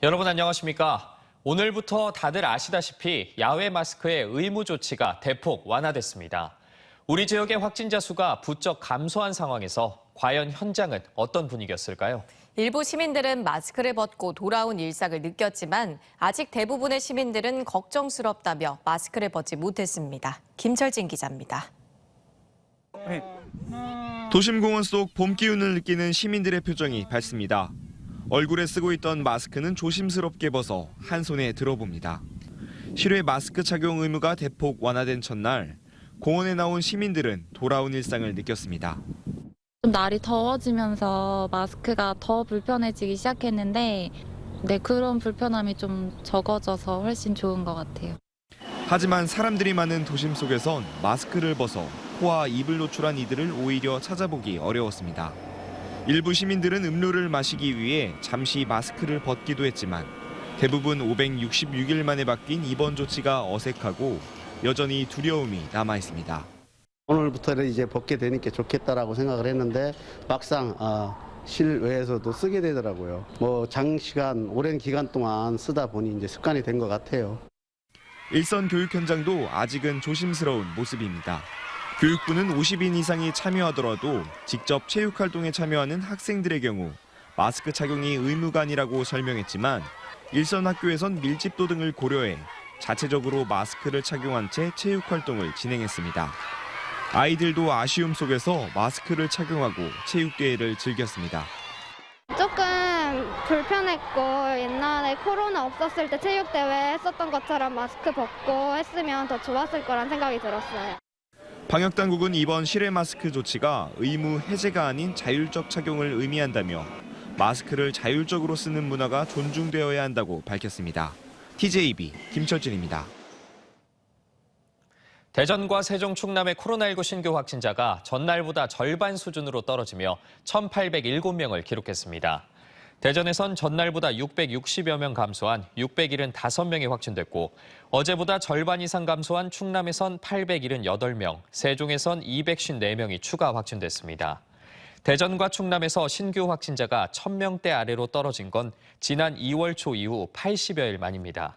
여러분 안녕하십니까? 오늘부터 다들 아시다시피 야외 마스크의 의무 조치가 대폭 완화됐습니다. 우리 지역의 확진자 수가 부쩍 감소한 상황에서 과연 현장은 어떤 분위기였을까요? 일부 시민들은 마스크를 벗고 돌아온 일상을 느꼈지만 아직 대부분의 시민들은 걱정스럽다며 마스크를 벗지 못했습니다. 김철진 기자입니다. 도심공원 속 봄 기운을 느끼는 시민들의 표정이 밝습니다. 얼굴에 쓰고 있던 마스크는 조심스럽게 벗어 한 손에 들어봅니다. 실외 마스크 착용 의무가 대폭 완화된 첫날, 공원에 나온 시민들은 돌아온 일상을 느꼈습니다. 좀 날이 더워지면서 마스크가 더 불편해지기 시작했는데 그런 불편함이 좀 적어져서 훨씬 좋은 것 같아요. 하지만 사람들이 많은 도심 속에선 마스크를 벗어 코와 입을 노출한 이들을 오히려 찾아보기 어려웠습니다. 일부 시민들은 음료를 마시기 위해 잠시 마스크를 벗기도 했지만 대부분 566일 만에 바뀐 이번 조치가 어색하고 여전히 두려움이 남아 있습니다. 오늘부터는 이제 벗게 되니까 좋겠다라고 생각을 했는데 막상 실외에서도 쓰게 되더라고요. 장시간 오랜 기간 동안 쓰다 보니 이제 습관이 된 것 같아요. 일선 교육 현장도 아직은 조심스러운 모습입니다. 교육부는 50인 이상이 참여하더라도 직접 체육활동에 참여하는 학생들의 경우 마스크 착용이 의무가 아니라고 설명했지만 일선 학교에선 밀집도 등을 고려해 자체적으로 마스크를 착용한 채 체육활동을 진행했습니다. 아이들도 아쉬움 속에서 마스크를 착용하고 체육대회를 즐겼습니다. 조금 불편했고 옛날에 코로나 없었을 때 체육대회 했었던 것처럼 마스크 벗고 했으면 더 좋았을 거란 생각이 들었어요. 방역당국은 이번 실외 마스크 조치가 의무 해제가 아닌 자율적 착용을 의미한다며 마스크를 자율적으로 쓰는 문화가 존중되어야 한다고 밝혔습니다. TJB 김철진입니다. 대전과 세종, 충남의 코로나19 신규 확진자가 전날보다 절반 수준으로 떨어지며 1,807명을 기록했습니다. 대전에선 전날보다 660여 명 감소한 675명이 확진됐고 어제보다 절반 이상 감소한 충남에선 878명, 세종에선 254명이 추가 확진됐습니다. 대전과 충남에서 신규 확진자가 1,000명대 아래로 떨어진 건 지난 2월 초 이후 80여일 만입니다.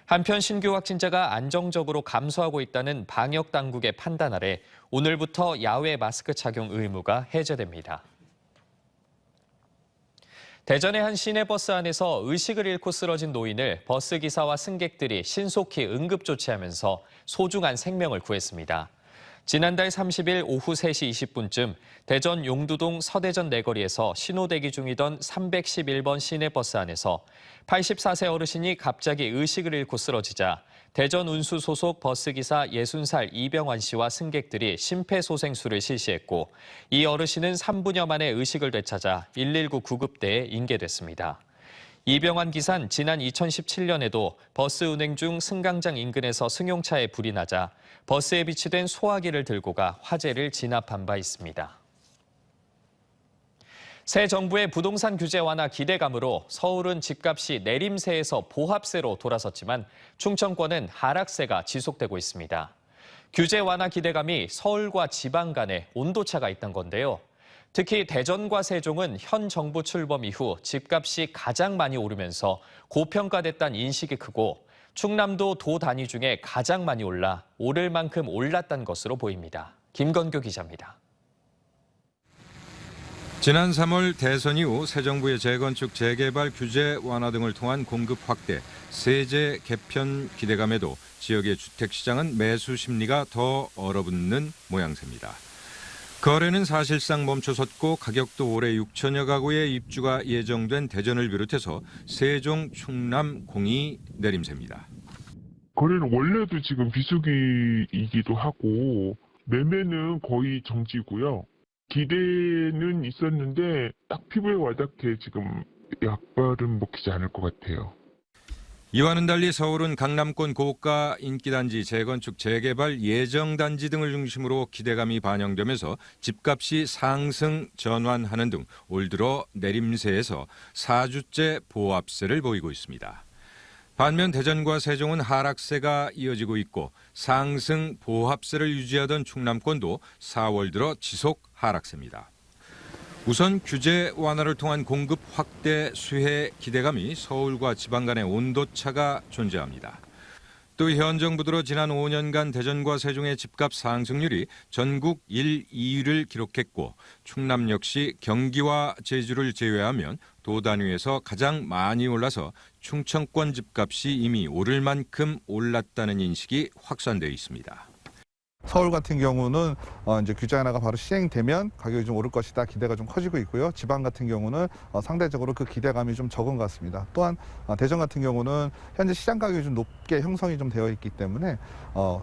한편 신규 확진자가 안정적으로 감소하고 있다는 방역 당국의 판단 아래 오늘부터 야외 마스크 착용 의무가 해제됩니다. 대전의 한 시내버스 안에서 의식을 잃고 쓰러진 노인을 버스기사와 승객들이 신속히 응급조치하면서 소중한 생명을 구했습니다. 지난달 30일 오후 3시 20분쯤 대전 용두동 서대전 내거리에서 신호대기 중이던 311번 시내버스 안에서 84세 어르신이 갑자기 의식을 잃고 쓰러지자 대전 운수 소속 버스기사 60살 이병환 씨와 승객들이 심폐소생술을 실시했고 이 어르신은 3분여 만에 의식을 되찾아 119 구급대에 인계됐습니다. 이병환 기사는 지난 2017년에도 버스 운행 중 승강장 인근에서 승용차에 불이 나자 버스에 비치된 소화기를 들고 가 화재를 진압한 바 있습니다. 새 정부의 부동산 규제 완화 기대감으로 서울은 집값이 내림세에서 보합세로 돌아섰지만 충청권은 하락세가 지속되고 있습니다. 규제 완화 기대감이 서울과 지방 간에 온도차가 있던 건데요. 특히 대전과 세종은 현 정부 출범 이후 집값이 가장 많이 오르면서 고평가됐다는 인식이 크고 충남도 도 단위 중에 가장 많이 올라 오를 만큼 올랐다는 것으로 보입니다. 김건교 기자입니다. 지난 3월 대선 이후 새 정부의 재건축, 재개발 규제 완화 등을 통한 공급 확대, 세제 개편 기대감에도 지역의 주택시장은 매수 심리가 더 얼어붙는 모양새입니다. 거래는 사실상 멈춰섰고 가격도 올해 6천여 가구의 입주가 예정된 대전을 비롯해서 세종, 충남, 공이 내림세입니다. 거래는 원래도 지금 비수기이기도 하고 매매는 거의 정지고요. 기대는 있었는데 딱 피부에 와닿게 지금 약발은 먹히지 않을 것 같아요. 이와는 달리 서울은 강남권 고가 인기단지 재건축, 재개발 예정단지 등을 중심으로 기대감이 반영되면서 집값이 상승 전환하는 등 올 들어 내림세에서 4주째 보합세를 보이고 있습니다. 반면 대전과 세종은 하락세가 이어지고 있고 상승 보합세를 유지하던 충남권도 4월 들어 지속 하락세입니다. 우선 규제 완화를 통한 공급 확대 수혜 기대감이 서울과 지방 간의 온도차가 존재합니다. 또 현 정부 들어 지난 5년간 대전과 세종의 집값 상승률이 전국 1, 2위를 기록했고 충남 역시 경기와 제주를 제외하면 도 단위에서 가장 많이 올라서 충청권 집값이 이미 오를 만큼 올랐다는 인식이 확산되어 있습니다. 서울 같은 경우는 이제 규제 하나가 바로 시행되면 가격이 좀 오를 것이다 기대가 좀 커지고 있고요. 지방 같은 경우는 상대적으로 그 기대감이 좀 적은 것 같습니다. 또한 대전 같은 경우는 현재 시장 가격이 좀 높게 형성이 좀 되어 있기 때문에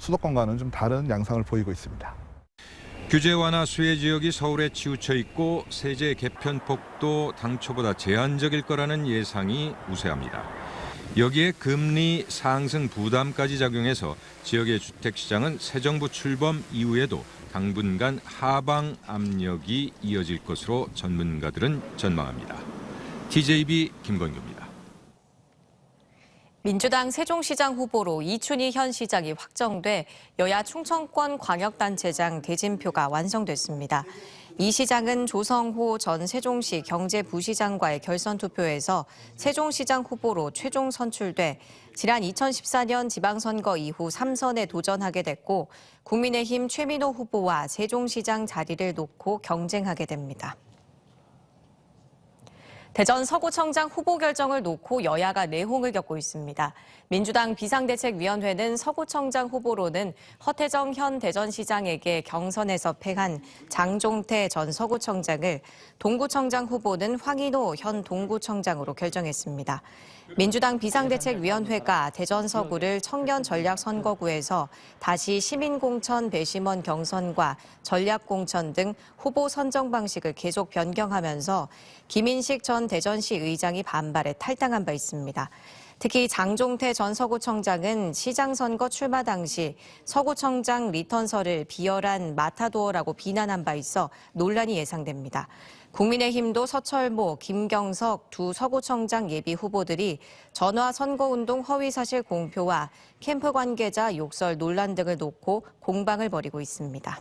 수도권과는 좀 다른 양상을 보이고 있습니다. 규제 완화 수혜 지역이 서울에 치우쳐 있고 세제 개편폭도 당초보다 제한적일 거라는 예상이 우세합니다. 여기에 금리 상승 부담까지 작용해서 지역의 주택시장은 새 정부 출범 이후에도 당분간 하방 압력이 이어질 것으로 전문가들은 전망합니다. TJB 김건규입니다. 민주당 세종시장 후보로 이춘희 현 시장이 확정돼 여야 충청권 광역단체장 대진표가 완성됐습니다. 이 시장은 조성호 전 세종시 경제부시장과의 결선 투표에서 세종시장 후보로 최종 선출돼 지난 2014년 지방선거 이후 3선에 도전하게 됐고 국민의힘 최민호 후보와 세종시장 자리를 놓고 경쟁하게 됩니다. 대전 서구청장 후보 결정을 놓고 여야가 내홍을 겪고 있습니다. 민주당 비상대책위원회는 서구청장 후보로는 허태정 현 대전시장에게 경선에서 패한 장종태 전 서구청장을, 동구청장 후보는 황인호 현 동구청장으로 결정했습니다. 민주당 비상대책위원회가 대전 서구를 청년전략선거구에서 다시 시민공천 배심원 경선과 전략공천 등 후보 선정 방식을 계속 변경하면서 김인식 전 대전시 의장이 반발에 탈당한 바 있습니다. 특히 장종태 전 서구청장은 시장 선거 출마 당시 서구청장 리턴서를 비열한 마타도어라고 비난한 바 있어 논란이 예상됩니다. 국민의힘도 서철모, 김경석 두 서구청장 예비 후보들이 전화 선거운동 허위사실 공표와 캠프 관계자 욕설 논란 등을 놓고 공방을 벌이고 있습니다.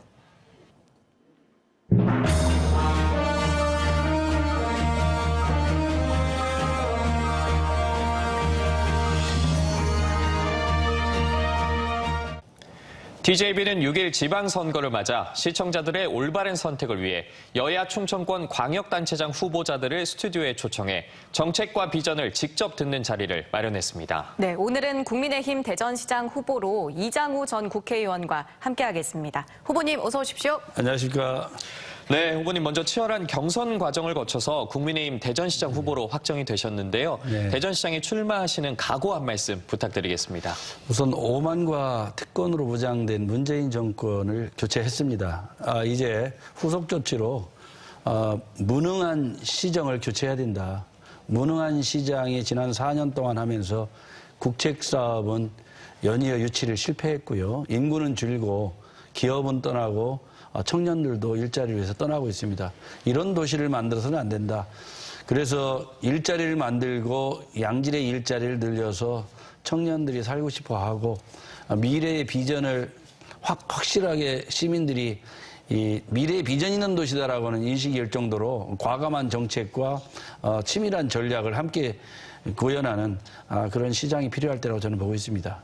TJB는 6일 지방선거를 맞아 시청자들의 올바른 선택을 위해 여야 충청권 광역단체장 후보자들을 스튜디오에 초청해 정책과 비전을 직접 듣는 자리를 마련했습니다. 네, 오늘은 국민의힘 대전시장 후보로 이장우 전 국회의원과 함께하겠습니다. 후보님 어서 오십시오. 안녕하십니까. 네, 후보님 먼저 치열한 경선 과정을 거쳐서 국민의힘 대전시장 후보로 확정이 되셨는데요. 네. 대전시장에 출마하시는 각오 한 말씀 부탁드리겠습니다. 우선 오만과 특권으로 무장된 문재인 정권을 교체했습니다. 이제 후속 조치로 무능한 시정을 교체해야 된다. 무능한 시장이 지난 4년 동안 하면서 국책 사업은 연이어 유치를 실패했고요. 인구는 줄고 기업은 떠나고 청년들도 일자리를 위해서 떠나고 있습니다. 이런 도시를 만들어서는 안 된다. 그래서 일자리를 만들고 양질의 일자리를 늘려서 청년들이 살고 싶어 하고 미래의 비전을 확실하게 시민들이 이 미래의 비전 있는 도시다라고는 인식이 일 정도로 과감한 정책과 치밀한 전략을 함께 구현하는 그런 시장이 필요할 때라고 저는 보고 있습니다.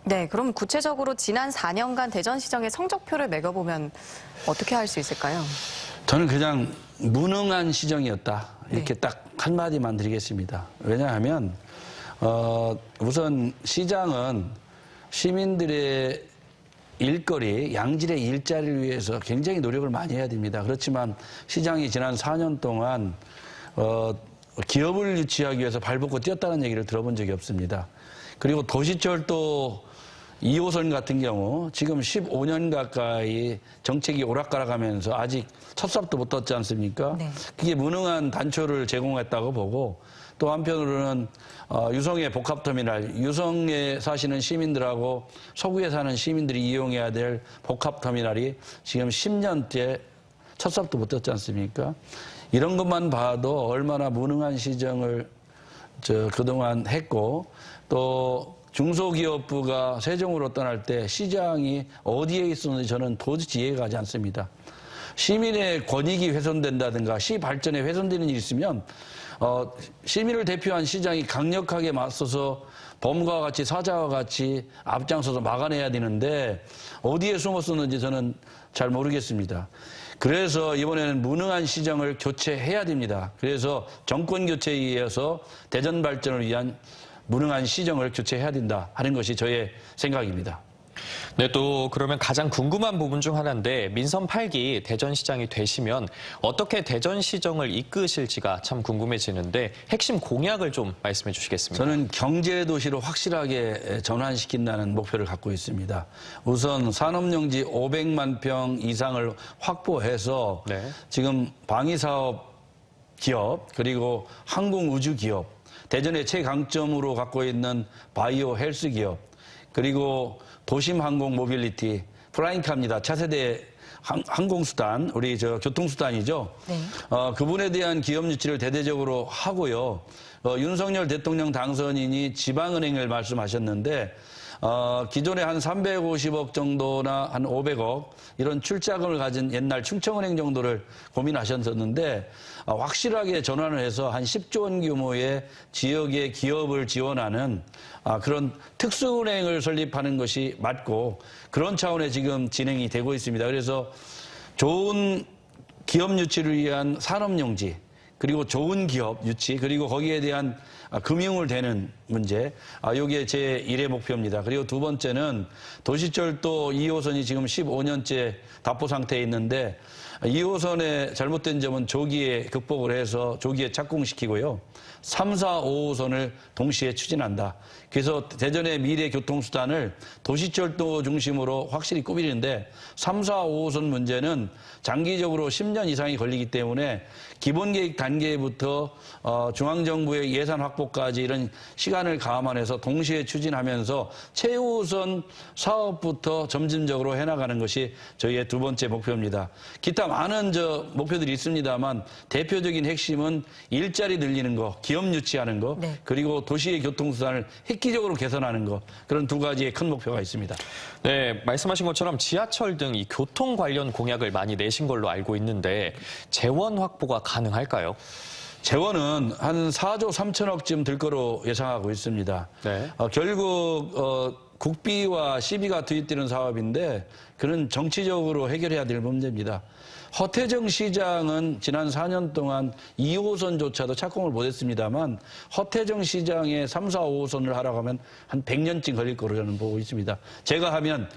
네, 그럼 구체적으로 지난 4년간 대전시장의 성적표를 매겨보면 어떻게 할 수 있을까요? 저는 그냥 무능한 시정이었다. 이렇게 네. 딱 한마디만 드리겠습니다. 왜냐하면 우선 시장은 시민들의 일거리, 양질의 일자리를 위해서 굉장히 노력을 많이 해야 됩니다. 그렇지만 시장이 지난 4년 동안 기업을 유치하기 위해서 발벗고 뛰었다는 얘기를 들어본 적이 없습니다. 그리고 도시철도 2호선 같은 경우 지금 15년 가까이 정책이 오락가락하면서 아직 첫 삽도 못 떴지 않습니까? 네. 그게 무능한 단초를 제공했다고 보고 또 한편으로는 유성의 복합터미널, 유성에 사시는 시민들하고 서구에 사는 시민들이 이용해야 될 복합터미널이 지금 10년째 첫 삽도 못 떴지 않습니까? 이런 것만 봐도 얼마나 무능한 시정을 그동안 했고 또 중소기업부가 세종으로 떠날 때 시장이 어디에 있었는지 저는 도저히 이해가 가지 않습니다. 시민의 권익이 훼손된다든가 시 발전에 훼손되는 일이 있으면 시민을 대표한 시장이 강력하게 맞서서 범과 같이 사자와 같이 앞장서서 막아내야 되는데 어디에 숨었었는지 저는 잘 모르겠습니다. 그래서 이번에는 무능한 시정을 교체해야 됩니다. 그래서 정권 교체에 의해서 대전 발전을 위한 무능한 시정을 교체해야 된다 하는 것이 저의 생각입니다. 네, 또 그러면 가장 궁금한 부분 중 하나인데 민선 8기 대전시장이 되시면 어떻게 대전시정을 이끄실지가 참 궁금해지는데 핵심 공약을 좀 말씀해 주시겠습니까? 저는 경제도시로 확실하게 전환시킨다는 목표를 갖고 있습니다. 우선 산업용지 500만 평 이상을 확보해서 네. 지금 방위사업 기업 그리고 항공우주 기업, 대전의 최강점으로 갖고 있는 바이오 헬스 기업, 그리고 도심 항공 모빌리티, 플라잉카입니다. 차세대 항공수단, 우리 교통수단이죠. 네. 그분에 대한 기업 유치를 대대적으로 하고요. 윤석열 대통령 당선인이 지방은행을 말씀하셨는데, 기존에 한 350억 정도나 한 500억 이런 출자금을 가진 옛날 충청은행 정도를 고민하셨었는데 확실하게 전환을 해서 한 10조 원 규모의 지역의 기업을 지원하는 그런 특수은행을 설립하는 것이 맞고 그런 차원에 지금 진행이 되고 있습니다. 그래서 좋은 기업 유치를 위한 산업용지 그리고 좋은 기업 유치 그리고 거기에 대한 금융을 대는 문제, 이게 제 1의 목표입니다. 그리고 두 번째는 도시철도 2호선이 지금 15년째 답보 상태에 있는데 2호선의 잘못된 점은 조기에 극복을 해서 조기에 착공시키고요. 3, 4, 5호선을 동시에 추진한다. 그래서 대전의 미래 교통수단을 도시철도 중심으로 확실히 꾸미는데 3, 4, 5호선 문제는 장기적으로 10년 이상이 걸리기 때문에 기본계획 단계부터 중앙정부의 예산 확보까지 이런 시간을 감안해서 동시에 추진하면서 최우선 사업부터 점진적으로 해나가는 것이 저희의 두 번째 목표입니다. 기타 많은 목표들이 있습니다만 대표적인 핵심은 일자리 늘리는 거, 기업 유치하는 거, 네. 그리고 도시의 교통수단을 획기적으로 개선하는 거, 그런 두 가지의 큰 목표가 있습니다. 네, 말씀하신 것처럼 지하철 등 이 교통 관련 공약을 많이 내신 걸로 알고 있는데 재원 확보가 가능할까요? 재원은 한 4조 3천억쯤 들 거로 예상하고 있습니다. 네. 결국 국비와 시비가 투입되는 사업인데 그런 정치적으로 해결해야 될 문제입니다. 허태정 시장은 지난 4년 동안 2호선조차도 착공을 못했습니다만 허태정 시장의 3, 4, 5호선을 하라고 하면 한 100년쯤 걸릴 거로 저는 보고 있습니다. 제가 하면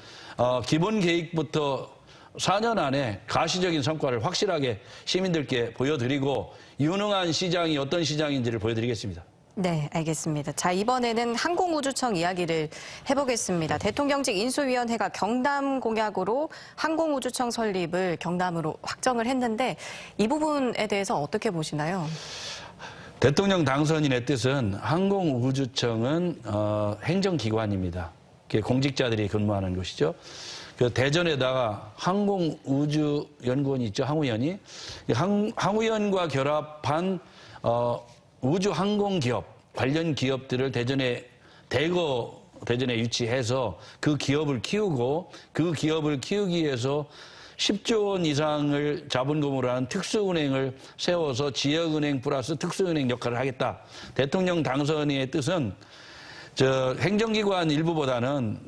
기본 계획부터 4년 안에 가시적인 성과를 확실하게 시민들께 보여드리고 유능한 시장이 어떤 시장인지를 보여드리겠습니다. 네, 알겠습니다. 자, 이번에는 항공우주청 이야기를 해보겠습니다. 대통령직 인수위원회가 경남 공약으로 항공우주청 설립을 경남으로 확정을 했는데 이 부분에 대해서 어떻게 보시나요? 대통령 당선인의 뜻은 항공우주청은 행정기관입니다. 공직자들이 근무하는 곳이죠. 그 대전에다가 항공우주연구원이 있죠, 항우연이. 항우연과 결합한 우주항공기업, 관련 기업들을 대전에 유치해서 그 기업을 키우고 그 기업을 키우기 위해서 10조 원 이상을 자본금으로 하는 특수은행을 세워서 지역은행 플러스 특수은행 역할을 하겠다. 대통령 당선인의 뜻은 행정기관 일부보다는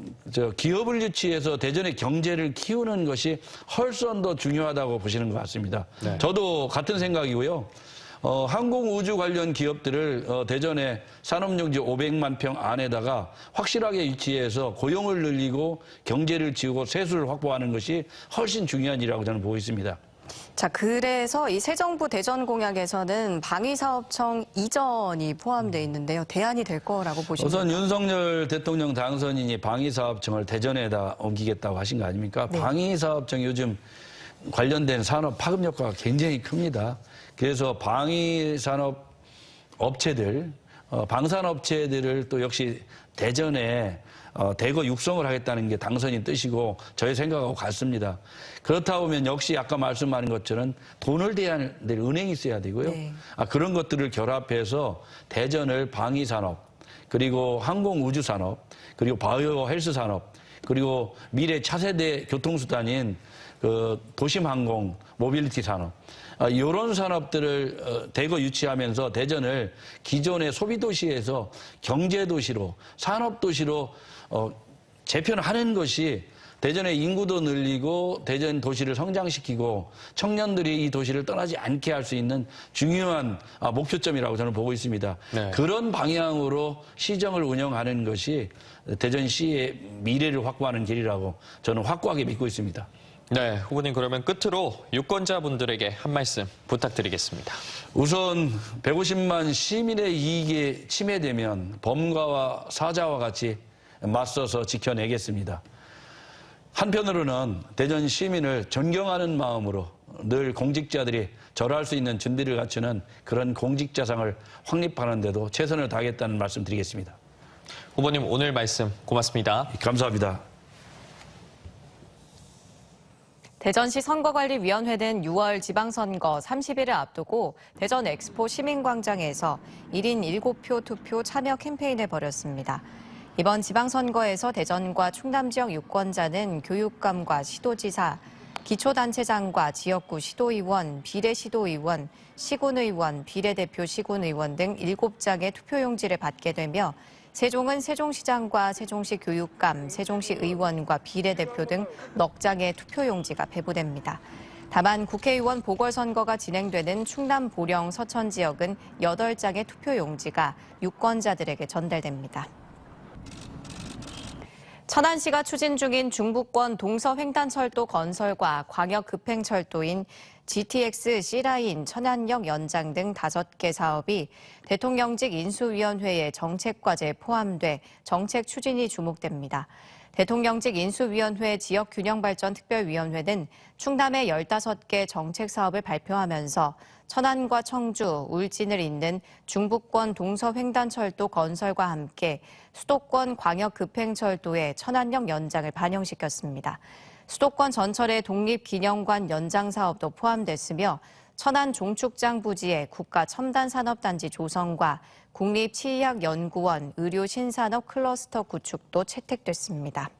기업을 유치해서 대전의 경제를 키우는 것이 훨씬 더 중요하다고 보시는 것 같습니다. 네. 저도 같은 생각이고요. 항공우주 관련 기업들을 대전의 산업용지 500만 평 안에다가 확실하게 유치해서 고용을 늘리고 경제를 지우고 세수를 확보하는 것이 훨씬 중요한 일이라고 저는 보고 있습니다. 자, 그래서 이 새 정부 대전 공약에서는 방위사업청 이전이 포함되어 있는데요. 대안이 될 거라고 보십니까? 우선 윤석열 대통령 당선인이 방위사업청을 대전에다 옮기겠다고 하신 거 아닙니까? 네. 방위사업청 요즘 관련된 산업 파급 효과가 굉장히 큽니다. 그래서 방위산업 업체들, 방산업체들을 또 역시 대전에 대거 육성을 하겠다는 게 당선인 뜻이고 저의 생각하고 같습니다. 그렇다 보면 역시 아까 말씀하신 것처럼 돈을 대야 될 은행이 있어야 되고요. 네. 그런 것들을 결합해서 대전을 방위산업, 그리고 항공우주산업, 그리고 바이오 헬스산업, 그리고 미래 차세대 교통수단인 그 도심항공, 모빌리티 산업, 이런 산업들을 대거 유치하면서 대전을 기존의 소비도시에서 경제도시로, 산업도시로 재편하는 것이 대전의 인구도 늘리고 대전 도시를 성장시키고 청년들이 이 도시를 떠나지 않게 할 수 있는 중요한 목표점이라고 저는 보고 있습니다. 네. 그런 방향으로 시정을 운영하는 것이 대전시의 미래를 확보하는 길이라고 저는 확고하게 믿고 있습니다. 네, 후보님 그러면 끝으로 유권자분들에게 한 말씀 부탁드리겠습니다. 우선 150만 시민의 이익이 침해되면 범과와 사자와 같이 맞서서 지켜내겠습니다. 한편으로는 대전 시민을 존경하는 마음으로 늘 공직자들이 절할 수 있는 준비를 갖추는 그런 공직자상을 확립하는 데도 최선을 다하겠다는 말씀 드리겠습니다. 후보님 오늘 말씀 고맙습니다. 감사합니다. 대전시 선거관리위원회는 6월 지방선거 30일을 앞두고 대전 엑스포 시민광장에서 1인 7표 투표 참여 캠페인을 벌였습니다. 이번 지방선거에서 대전과 충남 지역 유권자는 교육감과 시도지사, 기초단체장과 지역구 시도의원, 비례시도의원, 시군의원, 비례대표 시군의원 등 7장의 투표용지를 받게 되며 세종은 세종시장과 세종시 교육감, 세종시 의원과 비례대표 등 넉 장의 투표용지가 배부됩니다. 다만 국회의원 보궐선거가 진행되는 충남 보령 서천 지역은 8장의 투표용지가 유권자들에게 전달됩니다. 천안시가 추진 중인 중부권 동서횡단철도 건설과 광역급행철도인 GTX C라인 천안역 연장 등 5개 사업이 대통령직 인수위원회의 정책과제에 포함돼 정책 추진이 주목됩니다. 대통령직 인수위원회 지역균형발전특별위원회는 충남의 15개 정책 사업을 발표하면서 천안과 청주, 울진을 잇는 중부권 동서횡단철도 건설과 함께 수도권 광역급행철도의 천안역 연장을 반영시켰습니다. 수도권 전철의 독립기념관 연장 사업도 포함됐으며 천안 종축장 부지의 국가첨단산업단지 조성과 국립치의학연구원 의료신산업 클러스터 구축도 채택됐습니다.